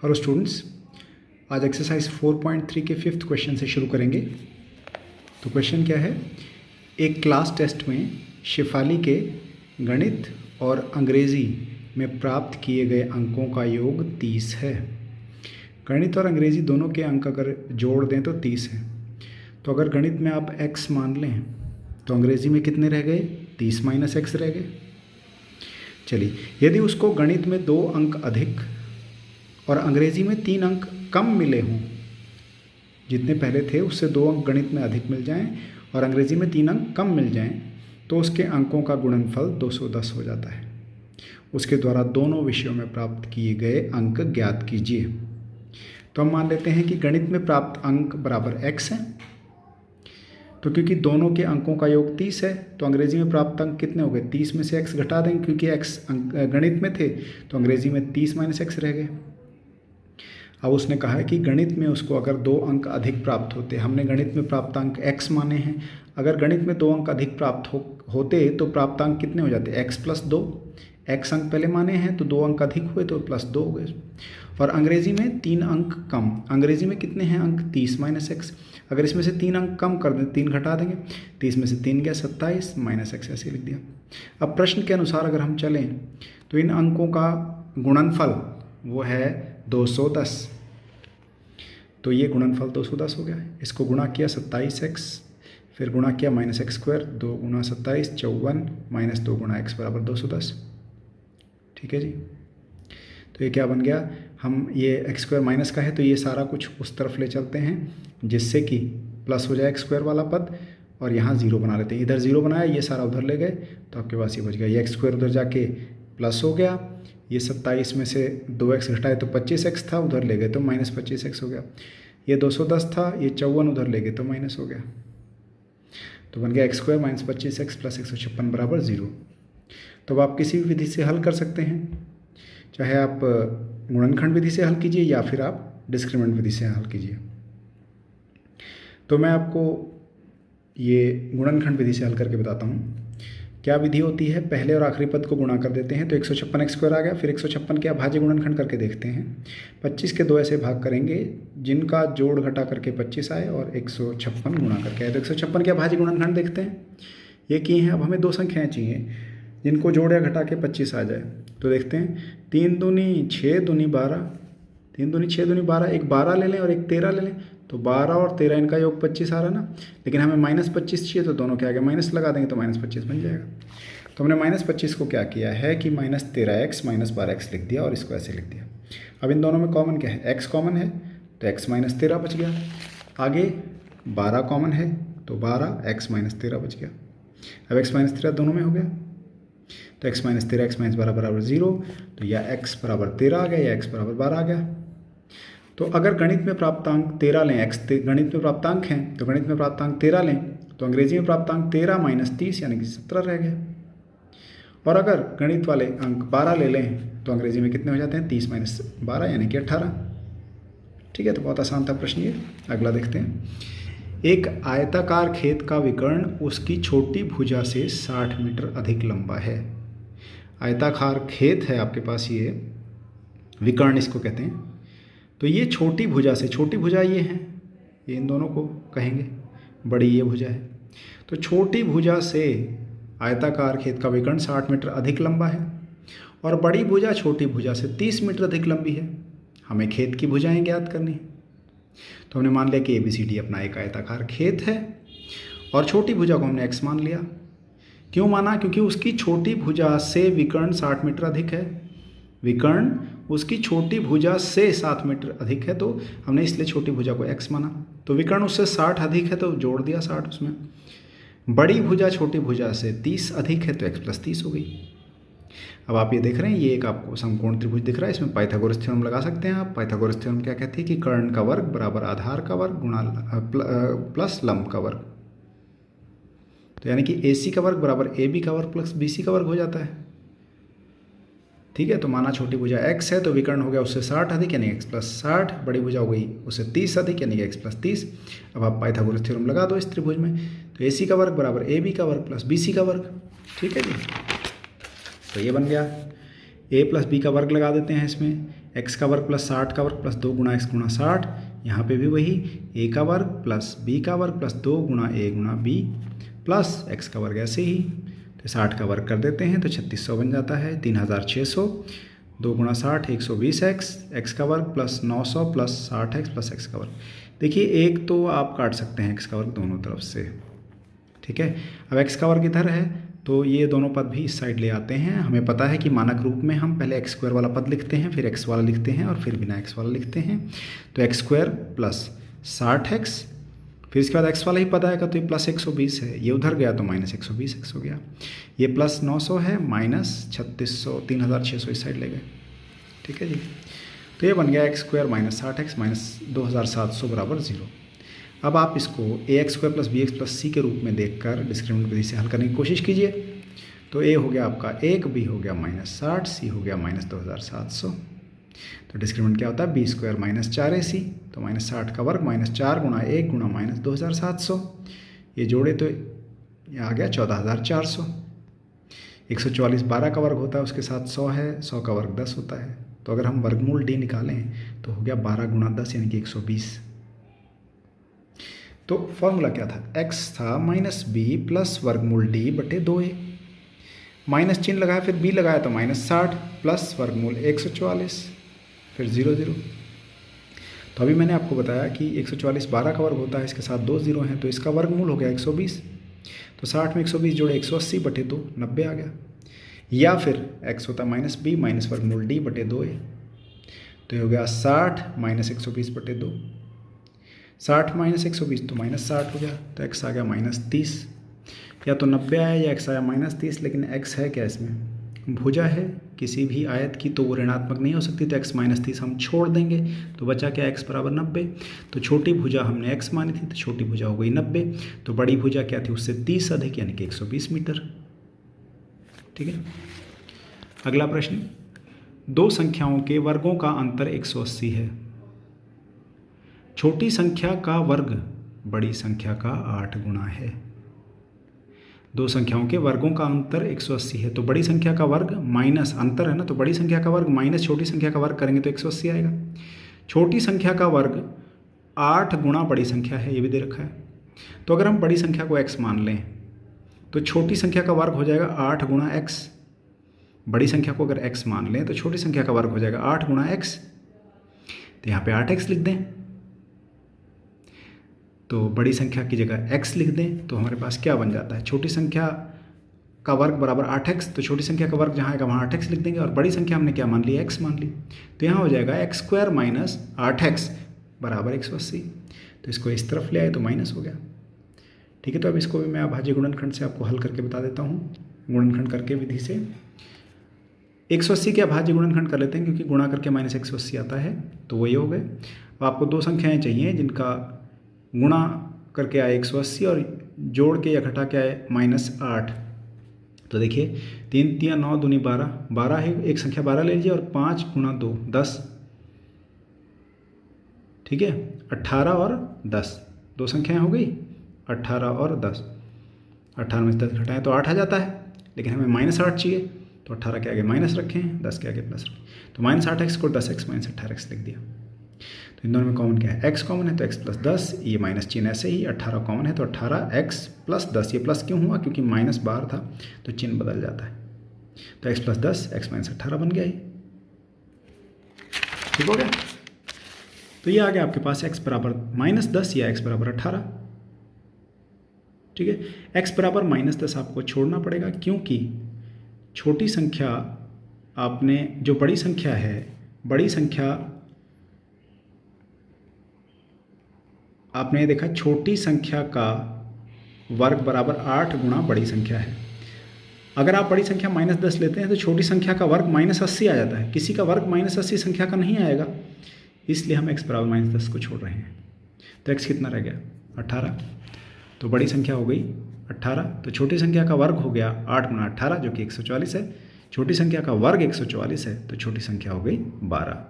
Hello students, आज exercise 4.3 के 5th question से शुरू करेंगे। तो क्वेश्चन क्या है, एक क्लास टेस्ट में शेफाली के गणित और अंग्रेज़ी में प्राप्त किए गए अंकों का योग 30 है। गणित और अंग्रेज़ी दोनों के अंक अगर जोड़ दें तो 30 है। तो अगर गणित में आप x मान लें तो अंग्रेज़ी में कितने रह गए, 30 - x रह गए। चलिए, यदि उसको गणित में 2 अंक अधिक और अंग्रेज़ी में 3 अंक कम मिले हों, जितने पहले थे उससे 2 अंक गणित में अधिक मिल जाएं और अंग्रेज़ी में 3 अंक कम मिल जाएं, तो उसके अंकों का गुणनफल 210 हो जाता है। उसके द्वारा दोनों विषयों में प्राप्त किए गए अंक ज्ञात कीजिए। तो हम मान लेते हैं कि गणित में प्राप्त अंक बराबर x है। तो क्योंकि दोनों के अंकों का योग 30 है, तो अंग्रेज़ी में प्राप्त अंक कितने हो गए, 30 में से x घटा देंगे, क्योंकि x गणित में थे तो अंग्रेज़ी में 30 - x रह गए। अब उसने कहा है कि गणित में उसको अगर 2 अंक अधिक प्राप्त होते, हमने गणित में प्राप्तांक x माने हैं, अगर गणित में 2 अंक अधिक प्राप्त होते तो प्राप्तांक कितने हो जाते, x + 2। x अंक पहले माने हैं तो 2 अंक अधिक हुए तो +2 हो गए। और अंग्रेज़ी में 3 अंक कम, अंग्रेज़ी में कितने हैं अंक, 30 - x। अगर इसमें से 3 अंक कम कर दें, 3 घटा देंगे, 30 में से 3 गया 27 - x, ऐसे लिख दिया। अब प्रश्न के अनुसार अगर हम चलें तो इन अंकों का गुणनफल वो है 210। तो ये गुणनफल 210 हो गया। इसको गुणा किया 27x, फिर गुणा किया -x², 2 × 27 = 54 -2 × x बराबर 210। ठीक है जी। तो ये क्या बन गया, हम ये x² माइनस का है तो ये सारा कुछ उस तरफ ले चलते हैं जिससे कि प्लस हो जाए x² वाला पद, और यहाँ 0 बना लेते हैं। इधर 0 बनाया, ये सारा उधर ले गए तो आपके पास ये बच गया। ये x² उधर जाके प्लस हो गया, ये 27 में से 2x घटाए तो 25x था, उधर ले गए तो -25x हो गया। ये 210 था, ये 54 उधर ले गए तो माइनस हो गया। तो बन गया x² - 25x + 156 बराबर 0। तो अब आप किसी भी विधि से हल कर सकते हैं, चाहे आप गुणनखंड विधि से हल कीजिए या फिर आप डिस्क्रिमिनेंट विधि से हल कीजिए। तो मैं आपको ये गुणनखंड विधि से हल करके बताता हूँ। क्या विधि होती है, पहले और आखिरी पद को गुणा कर देते हैं तो 156x² आ गया। फिर 156 के अभाज्य गुणनखंड करके देखते हैं। 25 के 2 ऐसे भाग करेंगे जिनका जोड़ घटा करके 25 आए और 156 गुणा करके आए। तो 156 के अभाज्य गुणनखंड देखते हैं, ये किए हैं। अब हमें 2 संख्याएँ चाहिए जिनको जोड़ या घटा के 25 आ जाए। तो देखते हैं, 3 दूनी 6 दूनी 12, 3 दूनी 6 दूनी 12, एक 12 ले लें और एक 13 ले लें, तो 12 और 13 इनका योग 25 आ रहा ना। लेकिन हमें -25 चाहिए तो दोनों के आगे माइनस लगा देंगे तो -25 बन जाएगा। तो हमने -25 को क्या किया है कि -13x - 12x लिख दिया और इसको ऐसे लिख दिया। अब इन दोनों में कॉमन क्या है, x कॉमन है तो x - 13 बच गया। आगे 12 कॉमन है तो 12, x - 13 बच गया। अब x - 13 दोनों में हो गया तो x - 13 x - 12 बराबर 0। तो या x बराबर 13 आ गया या x बराबर 12 आ गया। तो अगर गणित में प्राप्तांक 13 लें, x गणित में प्राप्तांक हैं तो गणित में प्राप्तांक 13 लें, तो अंग्रेजी में प्राप्तांक 13 - 30 यानी कि 17 रह गए। और अगर गणित वाले अंक 12 ले लें तो अंग्रेजी में कितने हो जाते हैं, 30 - 12 यानी कि 18। ठीक है, तो बहुत आसान था प्रश्न ये। अगला देखते हैं। एक आयताकार खेत का विकर्ण उसकी छोटी भुजा से 60 मीटर अधिक लंबा है। आयताकार खेत है आपके पास, ये विकर्ण इसको कहते हैं। तो ये छोटी भुजा से, छोटी भुजा ये है, ये इन दोनों को कहेंगे, बड़ी ये भुजा है। तो छोटी भुजा से आयताकार खेत का विकर्ण 60 मीटर अधिक लंबा है और बड़ी भुजा छोटी भुजा से 30 मीटर अधिक लंबी है। हमें खेत की भुजाएं ज्ञात करनी है। तो हमने मान लिया कि ABCD अपना एक आयताकार खेत है और छोटी भुजा को हमने x मान लिया। क्यों माना, क्योंकि उसकी छोटी भुजा से विकर्ण 60 मीटर अधिक है। विकर्ण उसकी छोटी भुजा से 7 मीटर अधिक है, तो हमने इसलिए छोटी भुजा को x माना। तो विकर्ण उससे 60 अधिक है तो जोड़ दिया 60 उसमें। बड़ी भुजा छोटी भुजा से 30 अधिक है तो x + 30 हो गई। अब आप ये देख रहे हैं, ये एक आपको समकोण त्रिभुज दिख रहा है, इसमें पाइथागोरस थ्योरम लगा सकते हैं आप। पाइथागोरस थ्योरम क्या कहती है कि कर्ण का वर्ग बराबर आधार का वर्ग गुणा प्लस लंब का वर्ग। तो यानी कि AC का वर्ग बराबर AB का वर्ग प्लस BC का वर्ग हो जाता है। ठीक है, तो माना छोटी भुजा x है तो विकर्ण हो गया उससे 60 अधिक यानी x + 60, बड़ी भुजा हो गई उससे 30 अधिक यानी कि x + 30। अब आप पाइथागोरस थ्योरम लगा दो इस त्रिभुज में, तो AC का वर्ग बराबर AB का वर्ग प्लस BC का वर्ग। ठीक है जी, तो ये बन गया। A + B का वर्ग लगा देते हैं इसमें, एक्स का वर्ग प्लस 60 का वर्ग प्लस 2 गुणा एक्स गुणा 60, यहाँ पे भी वही ए का वर्ग प्लस बी का वर्ग प्लस 2 गुणा ए गुणा बी प्लस एक्स का वर्ग ऐसे ही। तो 60 का वर्ग कर देते हैं तो 3600 बन जाता है, 3600, 2 गुणा 60 120 एक्स का वर्ग plus 900 plus 60 x plus x का वर्ग। देखिए एक तो आप काट सकते हैं एक्स का वर्ग दोनों तरफ से, ठीक है। अब एक्स का वर्ग इधर है तो ये दोनों पद भी इस साइड ले आते हैं। हमें पता है कि मानक रूप में हम पहले एक्स स्क्वायर वाला पद लिखते हैं, फिर एक्स वाला लिखते हैं और फिर बिना एक्स वाला लिखते हैं। तो एक्स स्क्वायर प्लस 60 एक्स, फिर इसके बाद एक्स वाला ही पद आएगा तो ये प्लस 120 है, ये उधर गया तो माइनस 120 एक्स हो गया। ये प्लस 900 है, माइनस 3600, 3600 इस साइड ले गए, ठीक है जी। तो ये बन गया X square minus 60 X minus 2700 बराबर 0। अब आप इसको A X square plus B X plus C के रूप में देखकर डिस्क्रिमिनेंट विधि से हल करने की कोशिश कीजिए। तो ए हो गया आपका 1, बी हो गया माइनस 60, सी हो गया माइनस 2700। तो डिस्क्रिमिनेंट क्या होता है, बी स्क्वायर माइनस 4ac, तो माइनस 60 का वर्ग माइनस 4 गुणा 1 गुणा माइनस 2700, ये जोड़े तो ये आ गया 14400। 144 12 का वर्ग होता है, उसके साथ 100 है, 100 का वर्ग 10 होता है। तो अगर हम वर्गमूल डी निकालें तो हो गया 12 गुणा 10 यानी कि 120। तो फॉर्मूला क्या था, x था माइनस बी प्लस वर्गमूल डी बटे 2a, माइनस चिन्ह लगाया फिर b लगाया तो माइनस 60 प्लस वर्गमूल 144 फिर 0 0। तो अभी मैंने आपको बताया कि 144 12 का वर्ग होता है, इसके साथ 2 0 हैं तो इसका वर्गमूल हो गया 120। तो 60 में 120 जोड़े 180 बटे 2 90 आ गया। या फिर x होता माइनस बी माइनस वर्गमूल डी बटे 2a, तो ये हो गया 60 माइनस 120 बटे 2, 60 माइनस 120 तो माइनस 60 हो गया, तो x आ गया माइनस 30। या तो 90 आया या x आया माइनस 30, लेकिन x है क्या इसमें, भुजा है किसी भी आयत की तो वो ऋणात्मक नहीं हो सकती, तो x माइनस 30 हम छोड़ देंगे तो बचा क्या, x बराबर 90। तो छोटी भुजा हमने x मानी थी तो छोटी भुजा हो गई 90, तो बड़ी भुजा क्या थी उससे 30 अधिक यानी कि 120 मीटर, ठीक है। अगला प्रश्न, दो संख्याओं के वर्गों का अंतर 180 है, छोटी संख्या का वर्ग बड़ी संख्या का 8 गुना है। दो संख्याओं के वर्गों का अंतर 180 है, तो बड़ी संख्या का वर्ग माइनस अंतर है ना, तो बड़ी संख्या का वर्ग माइनस छोटी संख्या का वर्ग करेंगे तो 180 आएगा। छोटी संख्या का वर्ग 8 गुना बड़ी संख्या है, ये भी दे रखा है। तो अगर हम बड़ी संख्या को x मान लें तो छोटी संख्या का वर्ग हो जाएगा 8 गुणा x। बड़ी संख्या को अगर x मान लें तो छोटी संख्या का वर्ग हो जाएगा 8 गुणा x, तो यहाँ पे 8x लिख दें। तो बड़ी संख्या की जगह x लिख दें तो हमारे पास क्या बन जाता है, छोटी संख्या का वर्ग बराबर 8x, तो छोटी संख्या का वर्ग जहाँ आएगा वहाँ 8x लिख देंगे, और बड़ी संख्या हमने क्या मान ली, x मान ली। तो यहाँ हो जाएगा x स्क्वायर माइनस 8x बराबर 180। तो इसको इस तरफ ले आए तो माइनस हो गया, ठीक है। तो अब इसको भी मैं अभाज्य गुणनखंड से आपको हल करके बता देता हूँ, गुणनखंड करके विधि से 180 के अभाज्य गुणनखंड कर लेते हैं, क्योंकि गुणा करके माइनस 180 आता है, तो वही हो गए। अब आपको दो संख्याएँ चाहिए जिनका गुणा करके आए 180 और जोड़ के या घटा के आए -8। तो देखिए 3 3 9 दूनी 12, 12 है, एक संख्या 12 ले लीजिए और 5 गुणा 2 10, ठीक है। 18 और 10 दो संख्याएं हो गई, 18 और 10, 18 में 10 घटाएं तो 8 आ जाता है, लेकिन हमें -8 चाहिए, तो 18 के आगे माइनस रखें, 10 के आगे प्लस रखें, तो -8x को 10x माइनस 18x लिख दिया। तो इन दोनों में कॉमन क्या है, x कॉमन है तो x प्लस 10, ये माइनस चिन्ह ऐसे ही, 18 कॉमन है तो 18x प्लस 10, ये प्लस क्यों हुआ, क्योंकि माइनस बाहर था तो चिन्ह बदल जाता है। तो x प्लस 10 x माइनस 18 बन गया ये, ठीक हो गया। तो ये आ गया आपके पास x बराबर -10 या x बराबर 18, ठीक है। x बराबर -10 आपको छोड़ना पड़ेगा, क्योंकि छोटी संख्या आपने जो बड़ी संख्या है, बड़ी संख्या आपने देखा छोटी संख्या का वर्ग बराबर 8 गुणा बड़ी संख्या है। अगर आप बड़ी संख्या -10 लेते हैं तो छोटी संख्या का वर्ग -80 आ जाता है, किसी का वर्ग -80 संख्या का नहीं आएगा, इसलिए हम x बराबर -10 को छोड़ रहे हैं। तो x कितना रह गया 18, तो बड़ी संख्या हो गई 18, तो छोटी संख्या का वर्ग हो गया 8 गुणा 18 जो कि 144 है, छोटी संख्या का वर्ग 144 है, तो छोटी संख्या हो गई 12,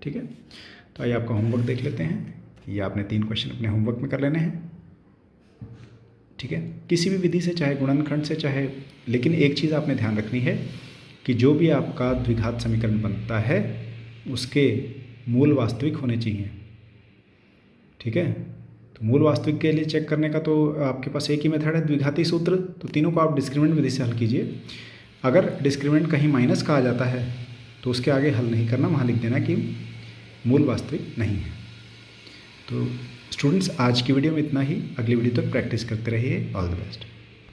ठीक है। तो आइए आपका होमवर्क देख लेते हैं, ये आपने 3 क्वेश्चन अपने होमवर्क में कर लेने हैं, ठीक है। किसी भी विधि से, चाहे गुणनखंड से, चाहे, लेकिन एक चीज़ आपने ध्यान रखनी है कि जो भी आपका द्विघात समीकरण बनता है उसके मूल वास्तविक होने चाहिए। ठीक है, तो मूल वास्तविक के लिए चेक करने का तो आपके पास एक ही मेथड है, द्विघाती सूत्र। तो तीनों को आप डिस्क्रिमिनेंट विधि से हल कीजिए। अगर डिस्क्रिमिनेंट कहीं माइनस का आ जाता है तो उसके आगे हल नहीं करना, वहाँ लिख देना कि मूल वास्तविक नहीं है। तो स्टूडेंट्स, आज की वीडियो में इतना ही। अगली वीडियो तक प्रैक्टिस करते रहिए। All the best.